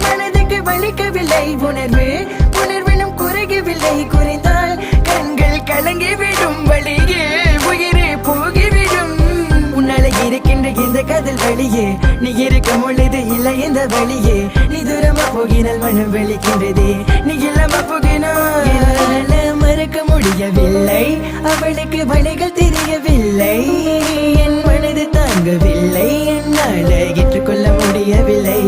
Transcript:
மனதுக்கு வலிக்கவில்லை உணர்வு உணர்வினும் குறையவில்லை குறைந்தால் கண்கள் கலங்கிவிடும் வழியே உயிரே போகிவிடும் உன்னால இருக்கின்ற இந்த காதல் வழியே நீ இருக்கும் பொழுது இல்லை இந்த வழியே நீ தூரமா போகினால் மனம் வெளிக்கின்றதே நீ இல்லாம போகினால் மறக்க முடியவில்லை அவளுக்கு வழிகள் தெரியவில்லை என் மனது தாங்கவில்லை என்னால் ஏற்றுக்கொள்ள முடியவில்லை